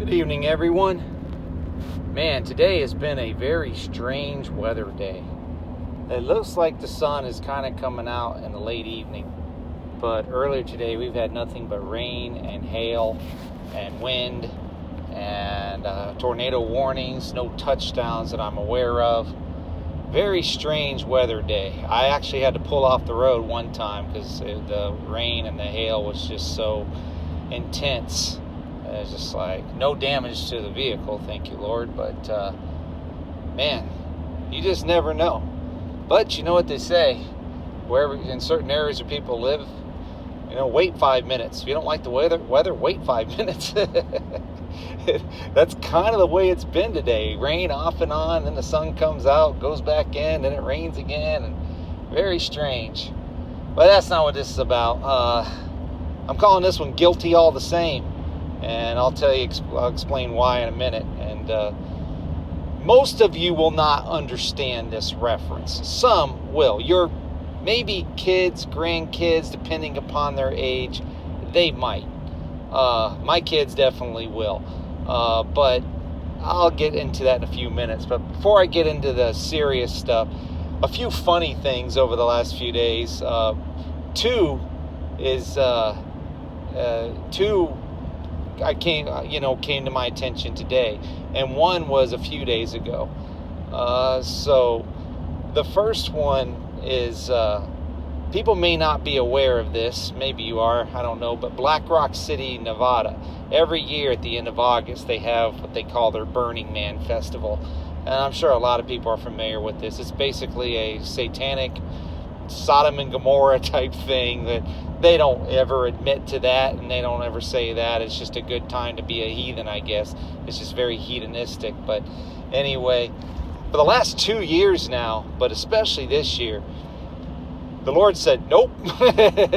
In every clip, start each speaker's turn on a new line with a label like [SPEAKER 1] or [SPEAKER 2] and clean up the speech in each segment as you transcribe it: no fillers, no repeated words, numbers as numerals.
[SPEAKER 1] Good evening, everyone. Man, today has been a very strange weather day. It looks like the sun is kind of coming out in the late evening, but earlier today we've had nothing but rain and hail and wind and tornado warnings, no touchdowns that I'm aware of. Very strange weather day. I actually had to pull off the road one time because the rain and the hail was just so intense. It's just like no damage to the vehicle, thank you, Lord. But man, you just never know. But you know what they say, wherever in certain areas where people live, wait 5 minutes. If you don't like the weather, wait 5 minutes. That's kind of the way it's been today. Rain off and on, then the sun comes out, goes back in, then it rains again, and very strange. But that's not what this is about. I'm calling this one Guilty All the Same. And I'll explain why in a minute. And most of you will not understand this reference. Some will. Your maybe kids, grandkids, depending upon their age, they might. My kids definitely will. But I'll get into that in a few minutes. But before I get into the serious stuff, a few funny things over the last few days. Two came to my attention today, and one was a few days ago. So the first one is, people may not be aware of this, maybe you are, I don't know, but Black Rock City, Nevada, every year at the end of August, they have what they call their Burning Man Festival, and I'm sure a lot of people are familiar with this. It's basically a satanic Sodom and Gomorrah type thing that they don't ever admit to that, and they don't ever say that. It's just a good time to be a heathen, I guess. It's just very hedonistic. But anyway, for the last 2 years now, but especially this year, the Lord said, nope,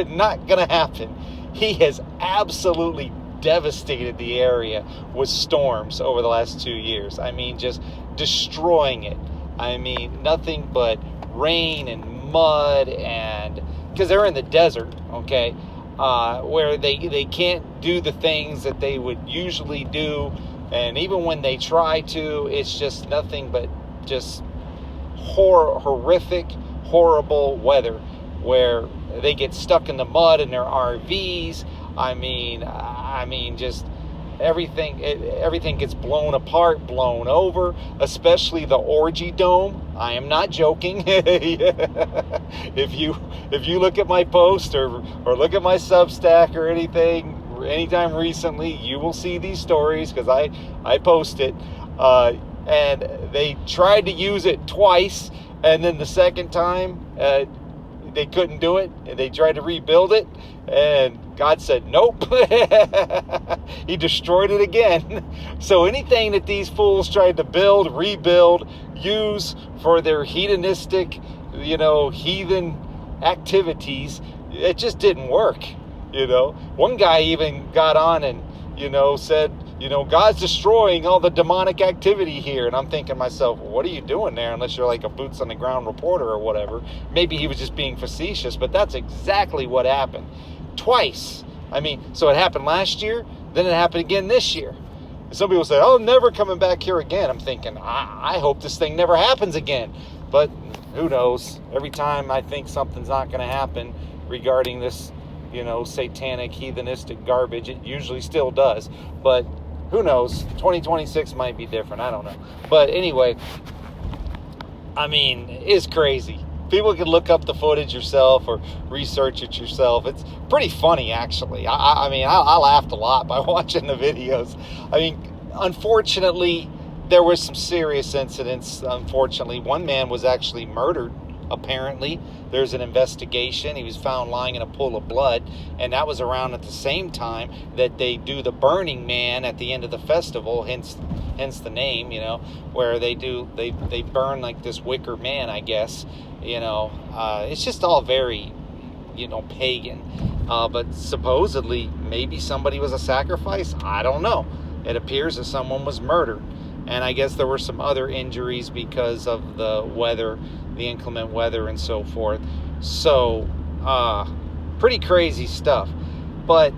[SPEAKER 1] not going to happen. He has absolutely devastated the area with storms over the last 2 years. I mean, just destroying it. I mean, nothing but rain and mud, and because they're in the desert, okay, where they can't do the things that they would usually do, and even when they try to, it's just nothing but just horrific, horrible weather, where they get stuck in the mud in their RVs. I mean, just everything gets blown apart, blown over, especially the orgy dome. I am not joking. If you look at my post or look at my Substack or anything anytime recently, you will see these stories because I post it. And they tried to use it twice, and then the second time they couldn't do it, and they tried to rebuild it, and God said, nope. He destroyed it again. So anything that these fools tried to build, rebuild, use for their hedonistic, heathen activities, it just didn't work. One guy even got on and, said, God's destroying all the demonic activity here. And I'm thinking to myself, well, what are you doing there? Unless you're like a boots on the ground reporter or whatever. Maybe he was just being facetious, but that's exactly what happened. Twice. So it happened last year, then it happened again this year. Some people say, oh, never coming back here again. I'm thinking, I hope this thing never happens again. But who knows? Every time I think something's not going to happen regarding this, satanic, heathenistic garbage, it usually still does. But who knows? 2026 might be different. I don't know. But anyway, it's crazy. People can look up the footage yourself or research it yourself. It's pretty funny, actually. I laughed a lot by watching the videos. Unfortunately, there was some serious incidents. Unfortunately, one man was actually murdered, apparently. There's an investigation. He was found lying in a pool of blood, and that was around at the same time that they do the Burning Man at the end of the festival, hence the name, where they burn like this wicker man, I guess. It's just all very, pagan. But supposedly, maybe somebody was a sacrifice. I don't know. It appears that someone was murdered. And I guess there were some other injuries because of the weather, the inclement weather and so forth. So, pretty crazy stuff. But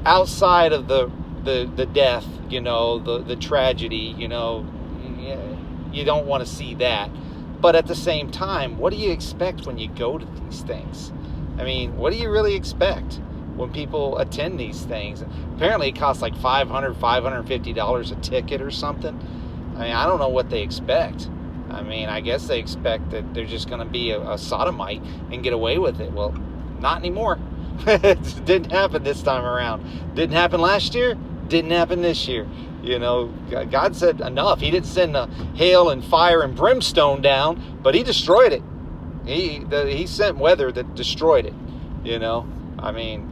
[SPEAKER 1] outside of the death the tragedy, you don't want to see that. But at the same time, what do you expect when you go to these things? I mean, what do you really expect when people attend these things? Apparently it costs like $500, $550 a ticket or something. I mean, I don't know what they expect. I mean, I guess they expect that they're just going to be a sodomite and get away with it. Well, not anymore. It didn't happen this time around. Didn't happen last year. Didn't happen this year. God said enough. He didn't send hail and fire and brimstone down, but he destroyed it. He sent weather that destroyed it. I mean,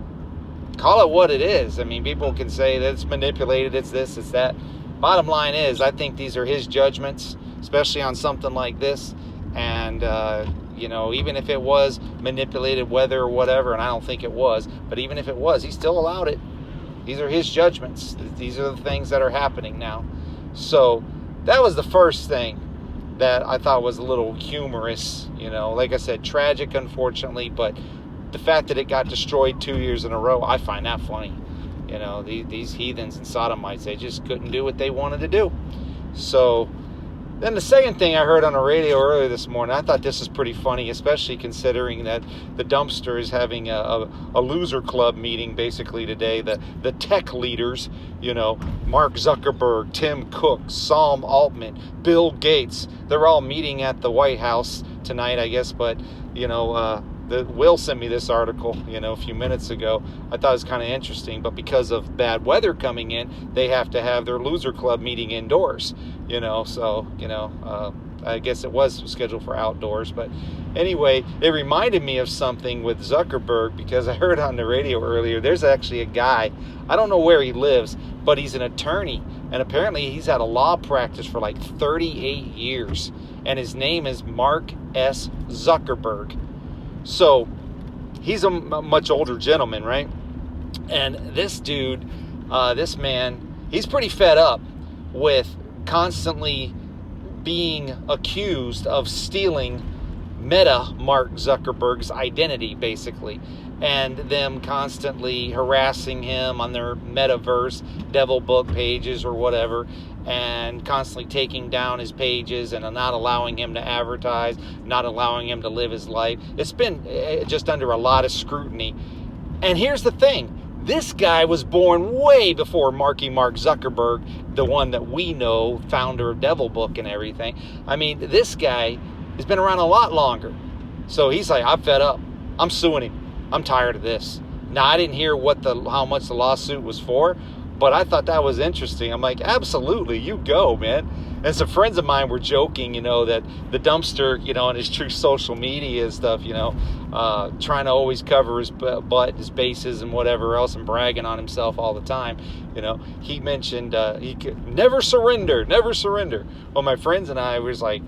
[SPEAKER 1] call it what it is. I mean, people can say that it's manipulated, it's this, it's that. Bottom line is, I think these are his judgments, especially on something like this. And, even if it was manipulated weather or whatever, and I don't think it was, but even if it was, he still allowed it. These are his judgments. These are the things that are happening now. So that was the first thing that I thought was a little humorous. Like I said, tragic, unfortunately, but the fact that it got destroyed 2 years in a row, I find that funny. These heathens and sodomites, they just couldn't do what they wanted to do. So then the second thing I heard on the radio earlier this morning, I thought this is pretty funny, especially considering that the dumpster is having a loser club meeting basically today. The tech leaders, Mark Zuckerberg, Tim Cook, Sam Altman, Bill Gates, they're all meeting at the White House tonight, I guess. But, Will sent me this article, a few minutes ago. I thought it was kind of interesting, but because of bad weather coming in, they have to have their loser club meeting indoors, I guess it was scheduled for outdoors. But anyway, it reminded me of something with Zuckerberg, because I heard on the radio earlier, there's actually a guy, I don't know where he lives, but he's an attorney, and apparently he's had a law practice for like 38 years, and his name is Mark S. Zuckerberg. So he's a much older gentleman, right? And this dude, this man, he's pretty fed up with constantly being accused of stealing Mark Zuckerberg's identity, basically, and them constantly harassing him on their metaverse devil book pages or whatever, and constantly taking down his pages and not allowing him to advertise, not allowing him to live his life. It's been just under a lot of scrutiny. And here's the thing. This guy was born way before Mark Zuckerberg, the one that we know, founder of Devil Book and everything. I mean, this guy has been around a lot longer. So he's like, I'm fed up. I'm suing him. I'm tired of this. Now, I didn't hear how much the lawsuit was for, but I thought that was interesting. I'm like, absolutely, you go, man. And some friends of mine were joking, that the dumpster, on his true social media and stuff, trying to always cover his butt, his bases and whatever else, and bragging on himself all the time. He mentioned he could never surrender. Well, my friends and I was like,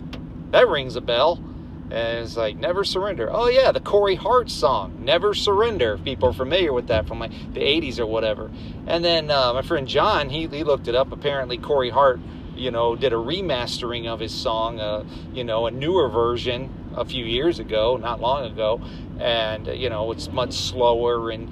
[SPEAKER 1] that rings a bell. And it's like, never surrender. Oh, yeah, the Corey Hart song, Never Surrender. If people are familiar with that from like the 80s or whatever. And then my friend John, he looked it up. Apparently, Corey Hart, did a remastering of his song, a newer version a few years ago, not long ago. And, it's much slower and,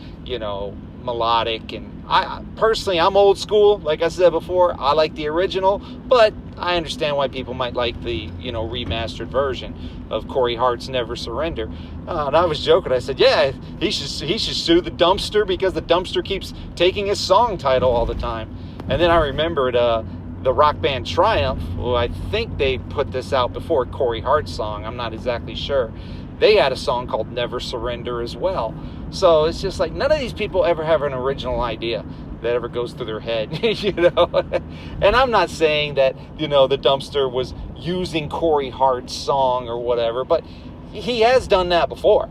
[SPEAKER 1] melodic. And I personally, I'm old school. Like I said before, I like the original, but I understand why people might like the, remastered version of Corey Hart's Never Surrender. And I was joking. I said, yeah, he should sue the dumpster because the dumpster keeps taking his song title all the time. And then I remembered the rock band Triumph. Well, I think they put this out before Corey Hart's song. I'm not exactly sure. They had a song called Never Surrender as well. So it's just like none of these people ever have an original idea that ever goes through their head, And I'm not saying that, the dumpster was using Corey Hart's song or whatever, but he has done that before.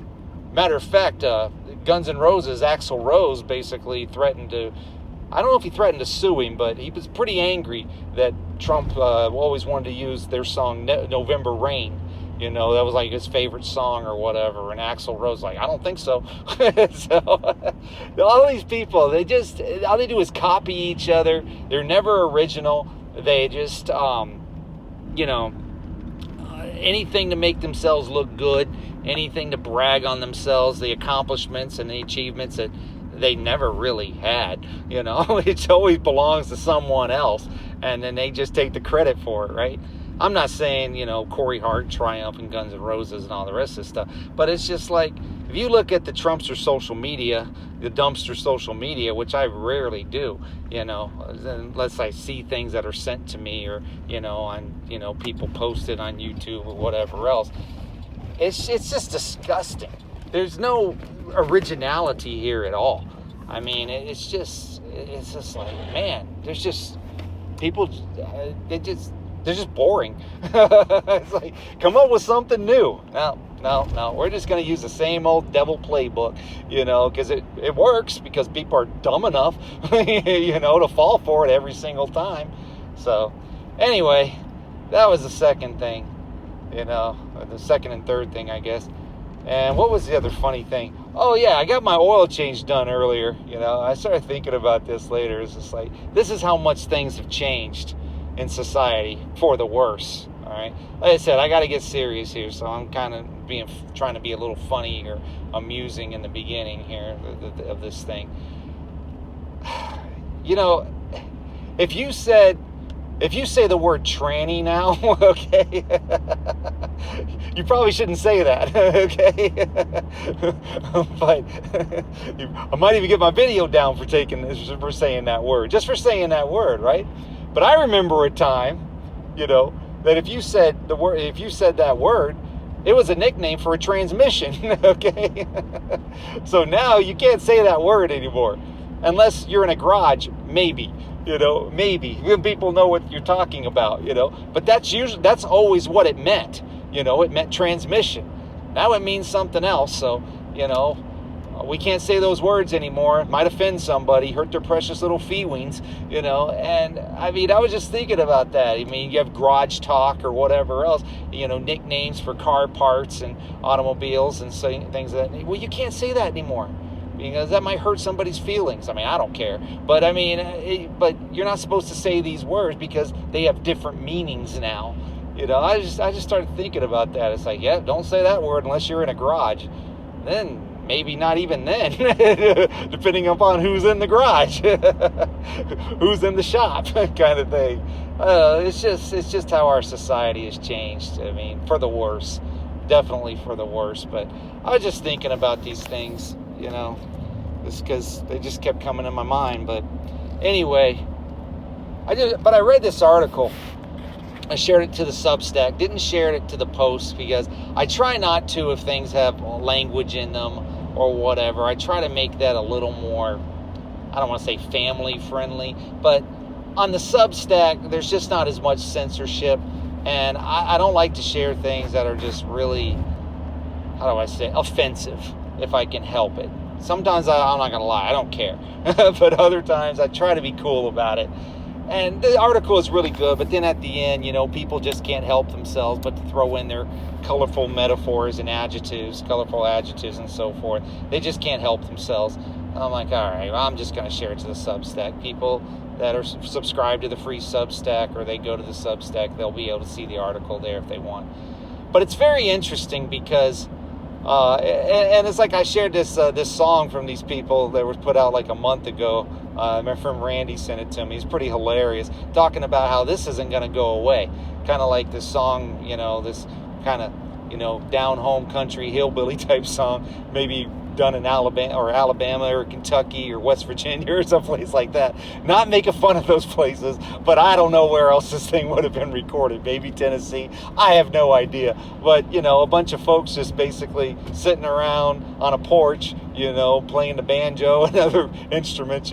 [SPEAKER 1] Matter of fact, Guns N' Roses, Axl Rose basically threatened to, I don't know if he threatened to sue him, but he was pretty angry that Trump always wanted to use their song November Rain. That was like his favorite song or whatever. And Axl Rose like, I don't think so. So all these people, all they do is copy each other. They're never original. They just, anything to make themselves look good, anything to brag on themselves, the accomplishments and the achievements that they never really had. It always belongs to someone else, and then they just take the credit for it, right? I'm not saying, Corey Hart, Triumph, and Guns N' Roses and all the rest of this stuff, but it's just like, if you look at the Trumpster social media, the dumpster social media, which I rarely do, unless I see things that are sent to me or, on, people posted on YouTube or whatever else, it's just disgusting. There's no originality here at all. I mean, it's just like, man, there's just people, they're just boring. It's like, come up with something new. No, we're just going to use the same old devil playbook, because it works, because people are dumb enough, to fall for it every single time. So anyway, that was the second thing, the second and third thing, I guess. And what was the other funny thing? Oh yeah, I got my oil change done earlier. I started thinking about this later. It's just like, this is how much things have changed in society for the worse. All right, like I said, I got to get serious here, so I'm kind of trying to be a little funny or amusing in the beginning here of this thing. If you say the word tranny now, okay, you probably shouldn't say that, okay? But I might even get my video down for saying that word, just for saying that word, right? But I remember a time, that if you said that word, it was a nickname for a transmission, okay? So now you can't say that word anymore, unless you're in a garage, maybe. Maybe when people know what you're talking about, but that's always what it meant. It meant transmission. Now it means something else. So, we can't say those words anymore. It might offend somebody, hurt their precious little feelings, and I mean, I was just thinking about that. I mean, you have garage talk or whatever else, nicknames for car parts and automobiles and things like that. Well, you can't say that anymore, because that might hurt somebody's feelings. I mean, I don't care. But I mean, but you're not supposed to say these words because they have different meanings now. I just started thinking about that. It's like, yeah, don't say that word unless you're in a garage. Then maybe not even then, depending upon who's in the garage, who's in the shop, kind of thing. It's just how our society has changed. I mean, for the worse, definitely for the worse. But I was just thinking about these things. It's because they just kept coming in my mind. But anyway, I read this article. I shared it to the Substack. Didn't share it to the post because I try not to if things have language in them or whatever. I try to make that a little more, I don't want to say family friendly, but on the Substack, there's just not as much censorship. And I don't like to share things that are just really, how do I say, offensive, if I can help it. Sometimes I'm not going to lie, I don't care. But other times I try to be cool about it. And the article is really good, but then at the end, people just can't help themselves but to throw in their colorful metaphors and colorful adjectives and so forth. They just can't help themselves. I'm like, all right, well, I'm just going to share it to the Substack. People that are subscribed to the free Substack, or they go to the Substack, they'll be able to see the article there if they want. But it's very interesting because and it's like I shared this song from these people that was put out like a month ago. My friend Randy sent it to me. It's pretty hilarious, talking about how this isn't going to go away. Kind of like this song, this kind of, down home country hillbilly type song, maybe done in Alabama or Kentucky or West Virginia or someplace like that. Not making fun of those places, but I don't know where else this thing would have been recorded. Maybe Tennessee. I have no idea. But, a bunch of folks just basically sitting around on a porch, playing the banjo and other instruments,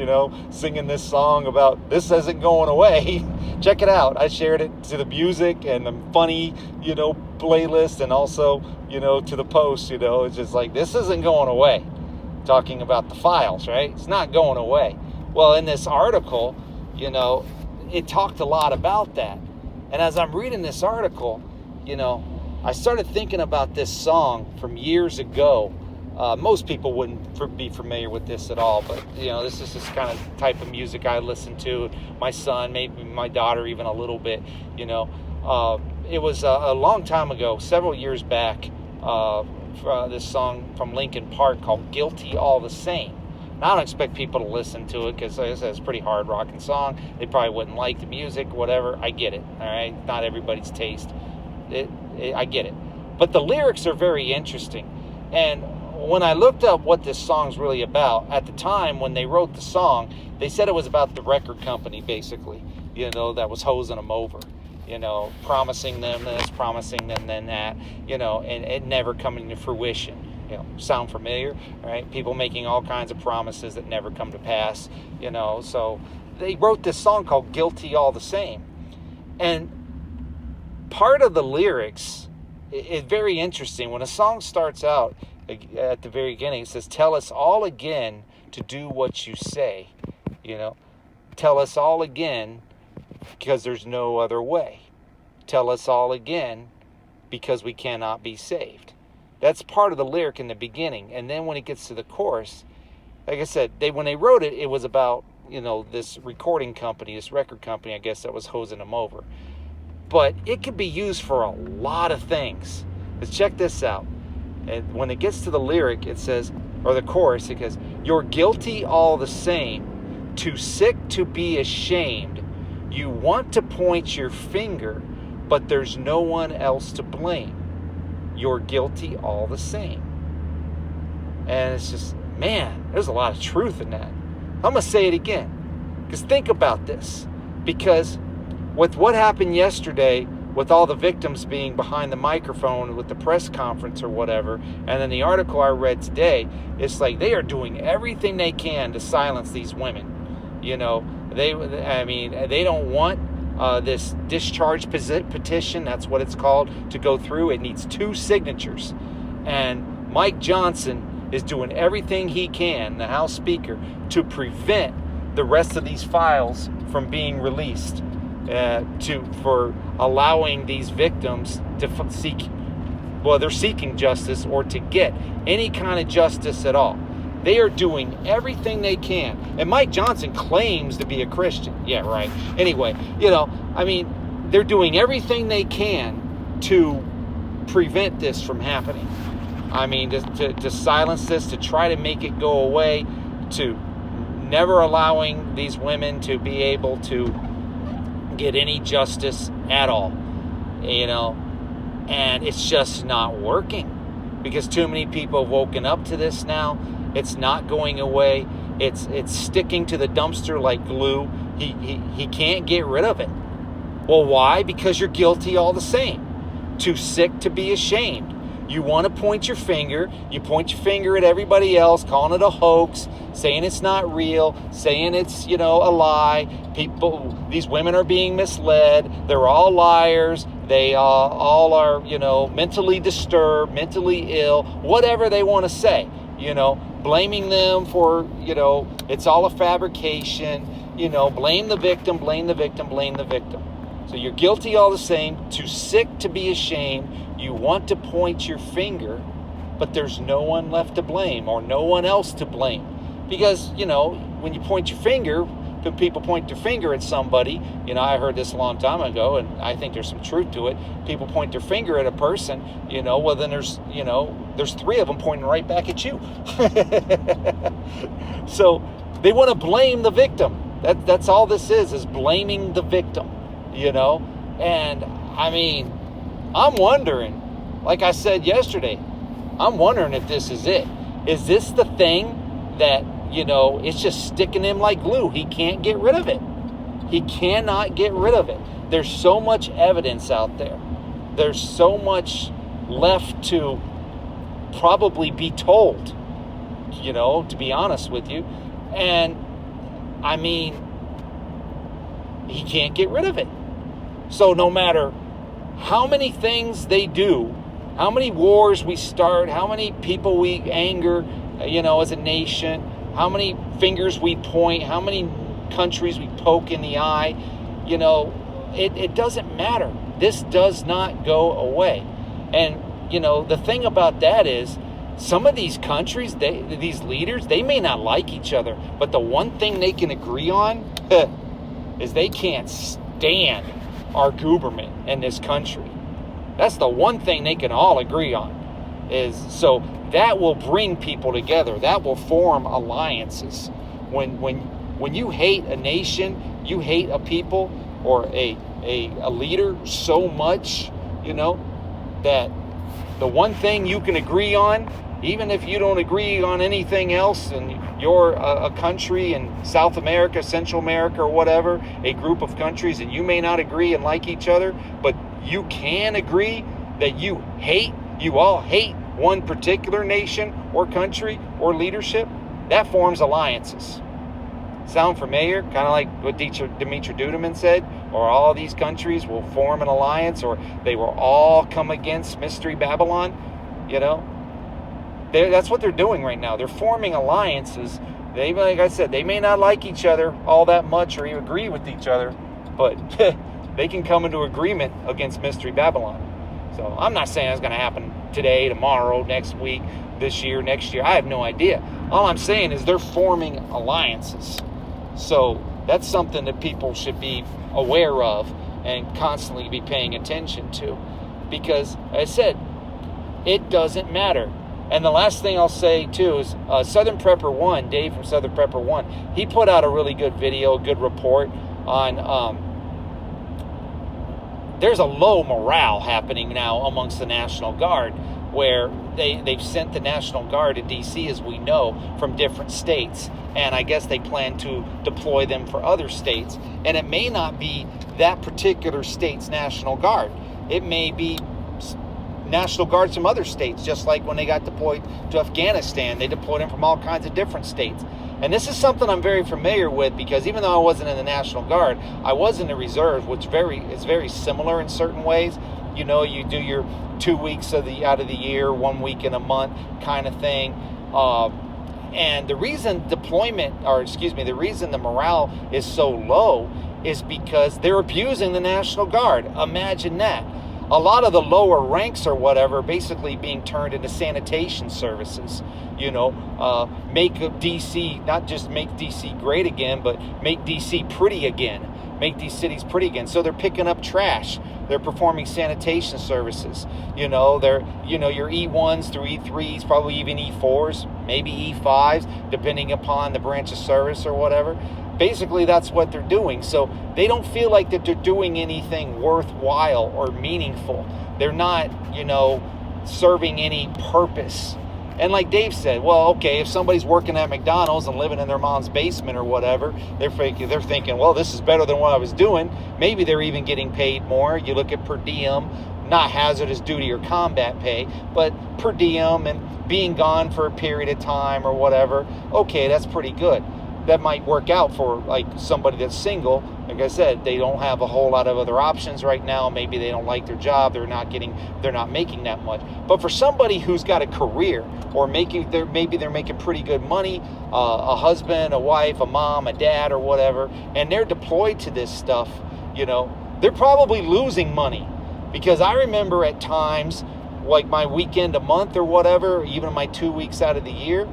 [SPEAKER 1] singing this song about this isn't going away. Check it out. I shared it to the music and the funny, playlist, and also, to the post, it's just like, this isn't going away. Talking about the files, right? It's not going away. Well, in this article, it talked a lot about that. And as I'm reading this article, I started thinking about this song from years ago. Most people wouldn't be familiar with this at all, but this is this kind of type of music I listen to. My son, maybe my daughter, even a little bit. It was a long time ago, several years back. This song from Linkin Park called "Guilty All the Same." And I don't expect people to listen to it because, like I said, it's a pretty hard rocking song. They probably wouldn't like the music, whatever. I get it, all right? Not everybody's taste. I get it. But the lyrics are very interesting. And when I looked up what this song's really about, at the time when they wrote the song, they said it was about the record company, basically, that was hosing them over, promising them this, promising them then that, and it never coming to fruition. Sound familiar, right? People making all kinds of promises that never come to pass, so they wrote this song called Guilty All the Same. And part of the lyrics is very interesting. When a song starts out at the very beginning, it says, tell us all again to do what you say, tell us all again because there's no other way. Tell us all again because we cannot be saved. That's part of the lyric in the beginning. And then when it gets to the chorus, like I said, when they wrote it, it was about, this recording company, this record company, I guess, that was hosing them over. But it could be used for a lot of things. Let's check this out. And when it gets to the lyric, it says, or the chorus, it goes, you're guilty all the same, too sick to be ashamed. You want to point your finger, but there's no one else to blame. You're guilty all the same. And it's just, man, there's a lot of truth in that. I'm going to say it again. Because think about this. Because with what happened yesterday, with all the victims being behind the microphone with the press conference or whatever, and then the article I read today, it's like they are doing everything they can to silence these women. They don't want this discharge petition, that's what it's called, to go through. It needs 2 signatures. And Mike Johnson is doing everything he can, the House Speaker, to prevent the rest of these files from being released, for allowing these victims to they're seeking justice or to get any kind of justice at all. They are doing everything they can. And Mike Johnson claims to be a Christian. Yeah, right. Anyway, they're doing everything they can to prevent this from happening. To silence this, to try to make it go away, to never allowing these women to be able to get any justice at all. And it's just not working because too many people have woken up to this now. It's not going away. It's sticking to the dumpster like glue. He can't get rid of it. Well, why? Because you're guilty all the same. Too sick to be ashamed. You want to point your finger. You point your finger at everybody else, calling it a hoax, saying it's not real, saying it's, a lie. These women are being misled. They're all liars. They all are, mentally disturbed, mentally ill, whatever they want to say, blaming them for, it's all a fabrication, blame the victim, blame the victim, blame the victim. So you're guilty all the same, too sick to be ashamed. You want to point your finger, but there's no one left to blame or no one else to blame. Because, when you point your finger, when people point their finger at somebody, I heard this a long time ago, and I think there's some truth to it. People point their finger at a person, well, then there's 3 of them pointing right back at you. So they want to blame the victim. That's all this is blaming the victim, And, I'm wondering, like I said yesterday, I'm wondering if this is it. Is this the thing that, it's just sticking him like glue? He can't get rid of it. He cannot get rid of it. There's so much evidence out there. There's so much left to probably be told, to be honest with you. And, he can't get rid of it. So no matter how many things they do, how many wars we start, how many people we anger, as a nation, how many fingers we point, how many countries we poke in the eye, it doesn't matter. This does not go away. And, the thing about that is some of these countries, these leaders, they may not like each other, but the one thing they can agree on is they can't stand our government in this country. That's the one thing they can all agree on, So that will bring people together. That will form alliances. When you hate a nation, you hate a people or a leader so much, that the one thing you can agree on, even if you don't agree on anything else, and you're a country in South America, Central America, or whatever, a group of countries, and you may not agree and like each other, but you can agree that you all hate one particular nation or country or leadership, that forms alliances. Sound familiar? Kind of like what Dimitri Duduman said, or all these countries will form an alliance, or they will all come against Mystery Babylon. That's what they're doing right now. They're forming alliances. Like I said, they may not like each other all that much or even agree with each other, but they can come into agreement against Mystery Babylon. So I'm not saying it's going to happen today, tomorrow, next week, this year, next year. I have no idea. All I'm saying is they're forming alliances. So that's something that people should be aware of and constantly be paying attention to. Because, as I said, it doesn't matter. And the last thing I'll say, too, is Southern Prepper 1, Dave from Southern Prepper 1, he put out a really good video, a good report on there's a low morale happening now amongst the National Guard, where they've sent the National Guard to D.C., as we know, from different states. And I guess they plan to deploy them for other states. And it may not be that particular state's National Guard. It may be National Guards from other states, just like when they got deployed to Afghanistan. They deployed them from all kinds of different states. And this is something I'm very familiar with, because even though I wasn't in the National Guard, I was in the Reserve, which is very similar in certain ways. You do your 2 weeks out of the year, 1 week in a month kind of thing. And the reason the reason the morale is so low is because they're abusing the National Guard. Imagine that. A lot of the lower ranks or whatever basically being turned into sanitation services. Make DC, not just make DC great again, but make DC pretty again. Make these cities pretty again. So they're picking up trash. They're performing sanitation services. They're, your E1s through E3s, probably even E4s, maybe E5s, depending upon the branch of service or whatever. Basically, that's what they're doing. So they don't feel like that they're doing anything worthwhile or meaningful. They're not, serving any purpose. And like Dave said, well, okay, if somebody's working at McDonald's and living in their mom's basement or whatever, they're thinking, well, this is better than what I was doing. Maybe they're even getting paid more. You look at per diem, not hazardous duty or combat pay, but per diem and being gone for a period of time or whatever. Okay, that's pretty good. That might work out for like somebody that's single. Like I said, they don't have a whole lot of other options right now. Maybe they don't like their job. They're not making that much. But for somebody who's got a career, or maybe they're making pretty good money, a husband, a wife, a mom, a dad, or whatever, and they're deployed to this stuff, they're probably losing money. Because I remember at times, like my weekend a month or whatever, even my 2 weeks out of the year,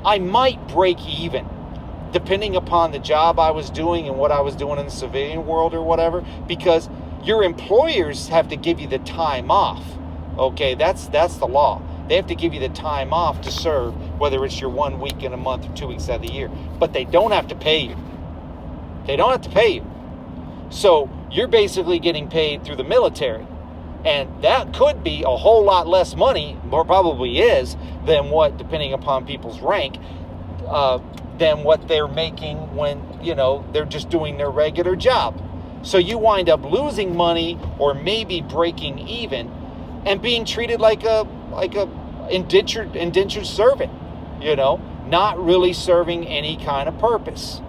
[SPEAKER 1] I might break even, depending upon the job I was doing and what I was doing in the civilian world or whatever, because your employers have to give you the time off. Okay, that's the law. They have to give you the time off to serve, whether it's your 1 week in a month or 2 weeks out of the year. But they don't have to pay you. They don't have to pay you. So you're basically getting paid through the military. And that could be a whole lot less money, or probably is, than what, depending upon people's rank, than what they're making when, they're just doing their regular job. So you wind up losing money or maybe breaking even and being treated like a indentured servant, not really serving any kind of purpose.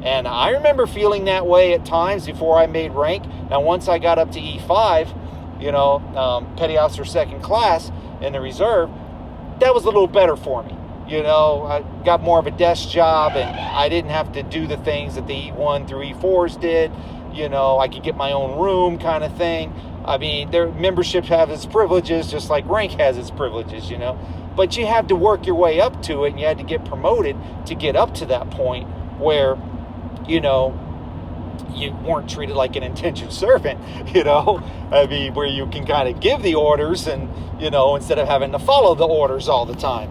[SPEAKER 1] And I remember feeling that way at times before I made rank. Now, once I got up to E5, Petty Officer Second Class in the Reserve, that was a little better for me. I got more of a desk job, and I didn't have to do the things that the E1 through E4s did. I could get my own room kind of thing. I mean, their membership has its privileges, just like rank has its privileges, But you had to work your way up to it, and you had to get promoted to get up to that point where, you weren't treated like an indentured servant, I mean, where you can kind of give the orders and, instead of having to follow the orders all the time.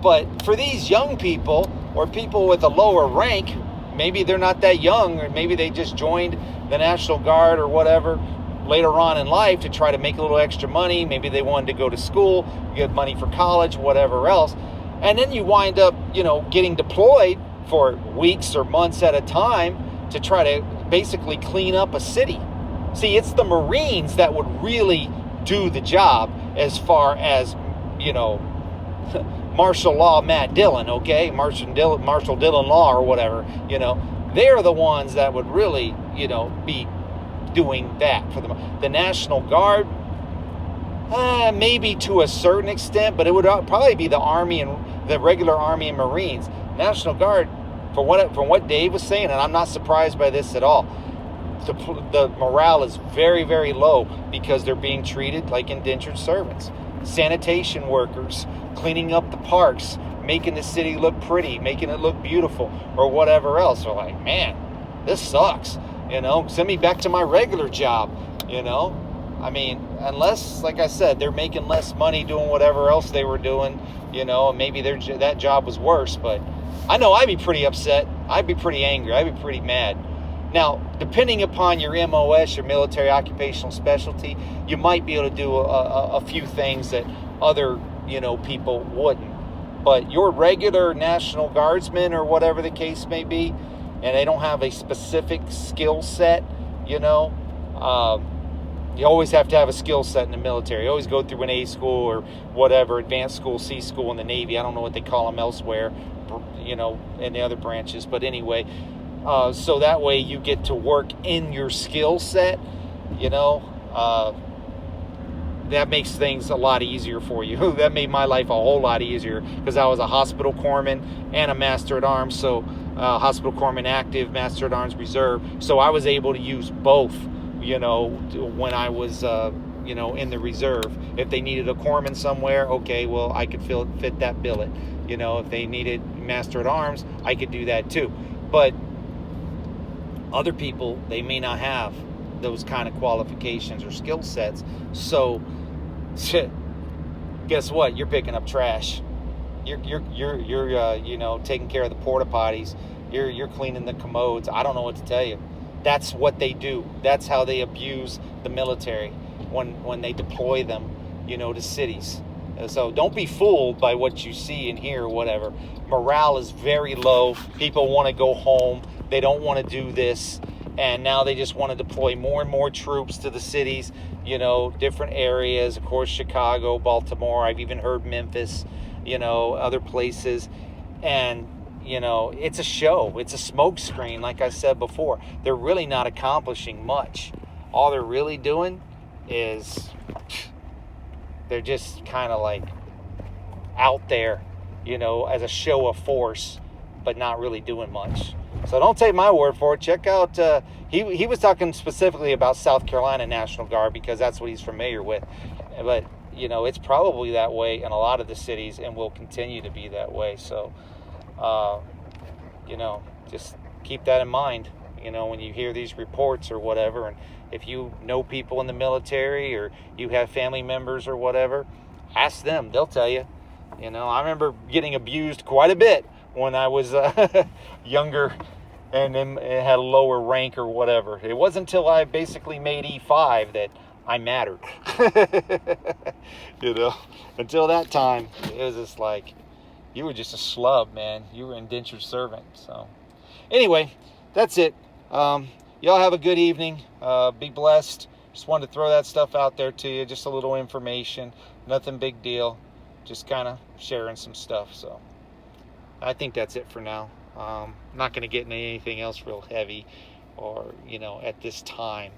[SPEAKER 1] But for these young people or people with a lower rank, maybe they're not that young, or maybe they just joined the National Guard or whatever later on in life to try to make a little extra money. Maybe they wanted to go to school, get money for college, whatever else. And then you wind up, getting deployed for weeks or months at a time to try to basically clean up a city. See, it's the Marines that would really do the job as far as, martial law Matt Dillon, okay? Marshal Dillon law or whatever, they're the ones that would really, be doing that for the National Guard. Maybe to a certain extent, but it would probably be the Army and the regular Army and Marines. National Guard, from what Dave was saying, and I'm not surprised by this at all, the morale is very, very low because they're being treated like indentured servants. Sanitation workers, cleaning up the parks, making the city look pretty, making it look beautiful, or whatever else. They're like, man, this sucks. Send me back to my regular job. I mean, unless, like I said, they're making less money doing whatever else they were doing, and maybe that job was worse. But I know I'd be pretty upset. I'd be pretty angry. I'd be pretty mad. Now, depending upon your MOS, your military occupational specialty, you might be able to do a few things that other, people wouldn't. But your regular National Guardsmen or whatever the case may be, and they don't have a specific skill set, you always have to have a skill set in the military. You always go through an A school or whatever, advanced school, C school in the Navy. I don't know what they call them elsewhere, in the other branches. But anyway, so that way you get to work in your skill set, that makes things a lot easier for you. That made my life a whole lot easier because I was a hospital corpsman and a Master at Arms. So hospital corpsman active, Master at Arms reserve. So I was able to use both, when I was, in the reserve. If they needed a corpsman somewhere, okay, well, I could fit that billet. If they needed Master at Arms, I could do that too. But other people, they may not have those kind of qualifications or skill sets. So, guess what? You're picking up trash. You're taking care of the porta potties. You're cleaning the commodes. I don't know what to tell you. That's what they do. That's how they abuse the military when they deploy them, to cities. So don't be fooled by what you see and hear or whatever. Morale is very low. People want to go home. They don't want to do this. And now they just want to deploy more and more troops to the cities, different areas. Of course, Chicago, Baltimore. I've even heard Memphis, other places. And, it's a show. It's a smoke screen, like I said before. They're really not accomplishing much. All they're really doing is they're just kind of like out there, as a show of force, but not really doing much. So don't take my word for it. Check out, he was talking specifically about South Carolina National Guard because that's what he's familiar with. But, it's probably that way in a lot of the cities and will continue to be that way. So, just keep that in mind, when you hear these reports or whatever. And if you know people in the military or you have family members or whatever, ask them. They'll tell you. I remember getting abused quite a bit when I was younger and then had a lower rank or whatever. It wasn't until I basically made E5 that I mattered. Until that time, it was just like, you were just a slub, man. You were an indentured servant. So anyway, that's it. Y'all have a good evening. Be blessed. Just wanted to throw that stuff out there to you. Just a little information. Nothing big deal. Just kind of sharing some stuff. So I think that's it for now. I'm not going to get into anything else real heavy or, at this time.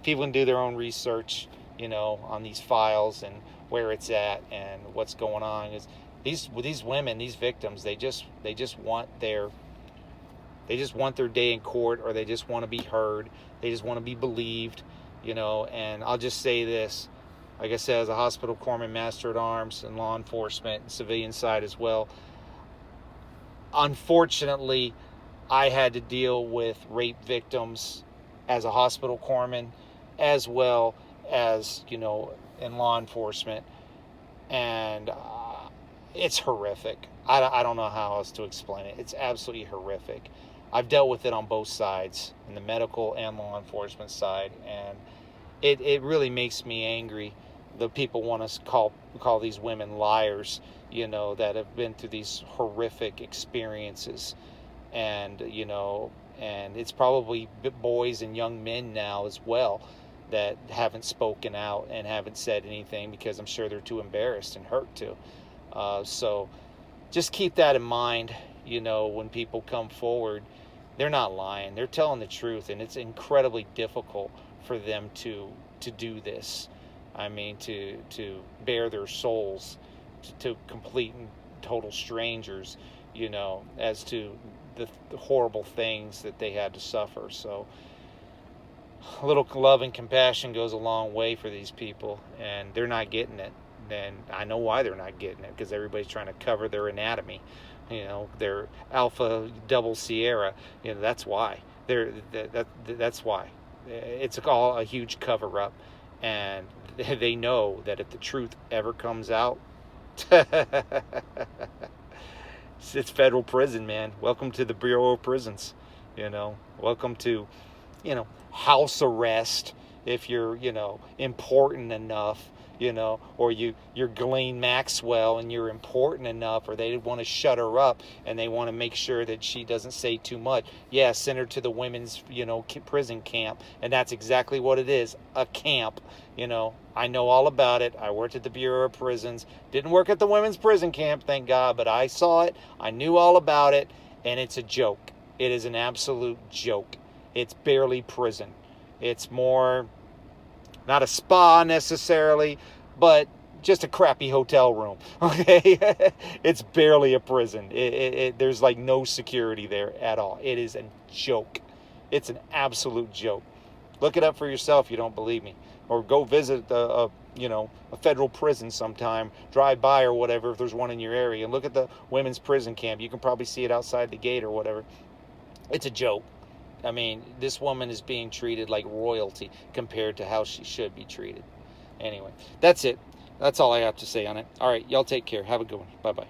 [SPEAKER 1] People can do their own research, on these files and where it's at and what's going on. Is these women, these victims, they just want their day in court, or they just want to be heard. They just want to be believed, and I'll just say this. Like I said, as a hospital corpsman, Master at Arms, and law enforcement and civilian side as well, unfortunately, I had to deal with rape victims as a hospital corpsman, as well as, in law enforcement. And it's horrific. I don't know how else to explain it. It's absolutely horrific. I've dealt with it on both sides, in the medical and law enforcement side, and it really makes me angry. The people want to call these women liars, that have been through these horrific experiences. And, and it's probably boys and young men now as well that haven't spoken out and haven't said anything because I'm sure they're too embarrassed and hurt to. So just keep that in mind, when people come forward. They're not lying. They're telling the truth, and it's incredibly difficult for them to do this. I mean, to bare their souls to complete and total strangers, as to the horrible things that they had to suffer. So a little love and compassion goes a long way for these people, and they're not getting it. And I know why they're not getting it, because everybody's trying to cover their anatomy. Their Alpha Double Sierra. That's why. That's why. It's all a huge cover up, and they know that if the truth ever comes out, it's federal prison, man. Welcome to the Bureau of Prisons. Welcome to, house arrest if you're, important enough. Or you're Ghislaine Maxwell and you're important enough, or they want to shut her up and they want to make sure that she doesn't say too much. Yeah, send her to the women's, prison camp. And that's exactly what it is, a camp. I know all about it. I worked at the Bureau of Prisons. Didn't work at the women's prison camp, thank God, but I saw it. I knew all about it, and it's a joke. It is an absolute joke. It's barely prison. It's more... not a spa necessarily, but just a crappy hotel room, okay? It's barely a prison. There's like no security there at all. It is a joke. It's an absolute joke. Look it up for yourself if you don't believe me. Or go visit a federal prison sometime, drive by or whatever, if there's one in your area, and look at the women's prison camp. You can probably see it outside the gate or whatever. It's a joke. I mean, this woman is being treated like royalty compared to how she should be treated. Anyway, that's it. That's all I have to say on it. All right, y'all take care. Have a good one. Bye-bye.